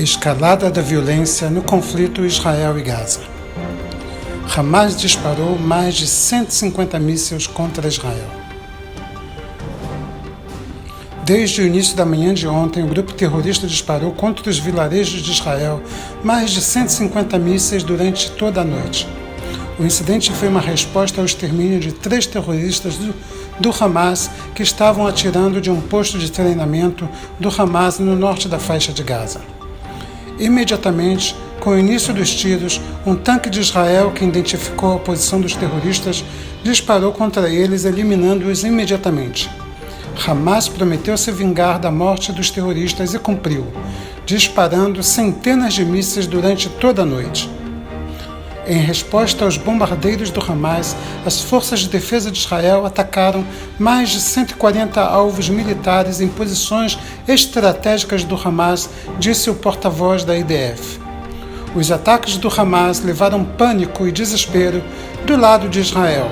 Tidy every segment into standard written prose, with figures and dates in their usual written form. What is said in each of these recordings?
Escalada da violência no conflito Israel e Gaza. Hamas disparou mais de 150 mísseis contra Israel. Desde o início da manhã de ontem, o grupo terrorista disparou contra os vilarejos de Israel mais de 150 mísseis durante toda a noite. O incidente foi uma resposta ao extermínio de 3 terroristas do Hamas que estavam atirando de um posto de treinamento do Hamas no norte da faixa de Gaza. Imediatamente, com o início dos tiros, um tanque de Israel que identificou a posição dos terroristas disparou contra eles, eliminando-os imediatamente. Hamas prometeu se vingar da morte dos terroristas e cumpriu, disparando centenas de mísseis durante toda a noite. Em resposta aos bombardeiros do Hamas, as forças de defesa de Israel atacaram mais de 140 alvos militares em posições estratégicas do Hamas, disse o porta-voz da IDF. Os ataques do Hamas levaram pânico e desespero do lado de Israel.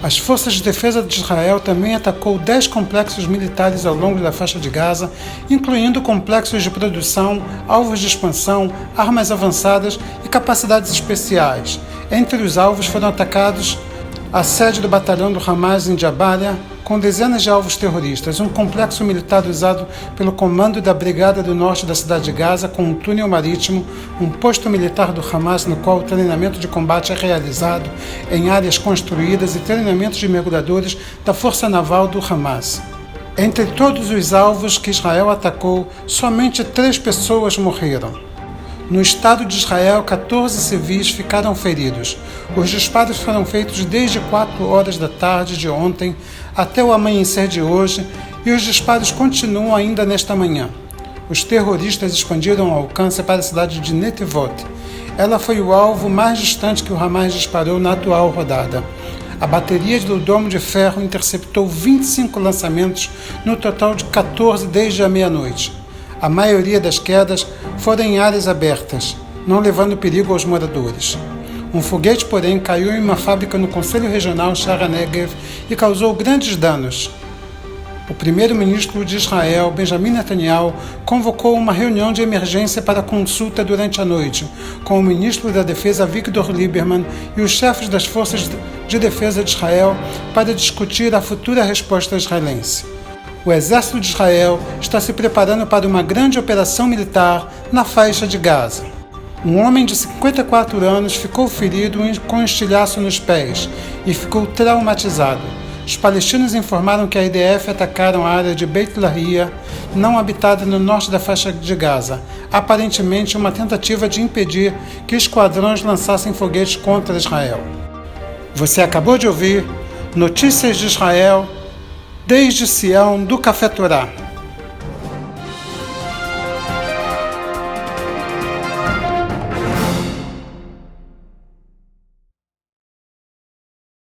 As forças de defesa de Israel também atacou 10 complexos militares ao longo da faixa de Gaza, incluindo complexos de produção, alvos de expansão, armas avançadas e capacidades especiais. Entre os alvos foram atacados a sede do batalhão do Hamas em Jabalia, com dezenas de alvos terroristas, um complexo militar usado pelo comando da Brigada do Norte da cidade de Gaza, com um túnel marítimo, um posto militar do Hamas no qual o treinamento de combate é realizado em áreas construídas e treinamentos de mergulhadores da Força Naval do Hamas. Entre todos os alvos que Israel atacou, somente 3 pessoas morreram. No estado de Israel, 14 civis ficaram feridos. Os disparos foram feitos desde 4 horas da tarde de ontem até o amanhecer de hoje e os disparos continuam ainda nesta manhã. Os terroristas expandiram o alcance para a cidade de Netivot. Ela foi o alvo mais distante que o Hamas disparou na atual rodada. A bateria do Domo de Ferro interceptou 25 lançamentos, no total de 14 desde a meia-noite. A maioria das quedas foram em áreas abertas, não levando perigo aos moradores. Um foguete, porém, caiu em uma fábrica no Conselho Regional Shara Negev e causou grandes danos. O primeiro-ministro de Israel, Benjamin Netanyahu, convocou uma reunião de emergência para consulta durante a noite, com o ministro da Defesa Avigdor Lieberman e os chefes das forças de defesa de Israel para discutir a futura resposta israelense. O exército de Israel está se preparando para uma grande operação militar na faixa de Gaza. Um homem de 54 anos ficou ferido com estilhaço nos pés e ficou traumatizado. Os palestinos informaram que a IDF atacaram a área de Beit Lahia, não habitada no norte da faixa de Gaza, aparentemente uma tentativa de impedir que esquadrões lançassem foguetes contra Israel. Você acabou de ouvir Notícias de Israel desde Sião do Café Torá.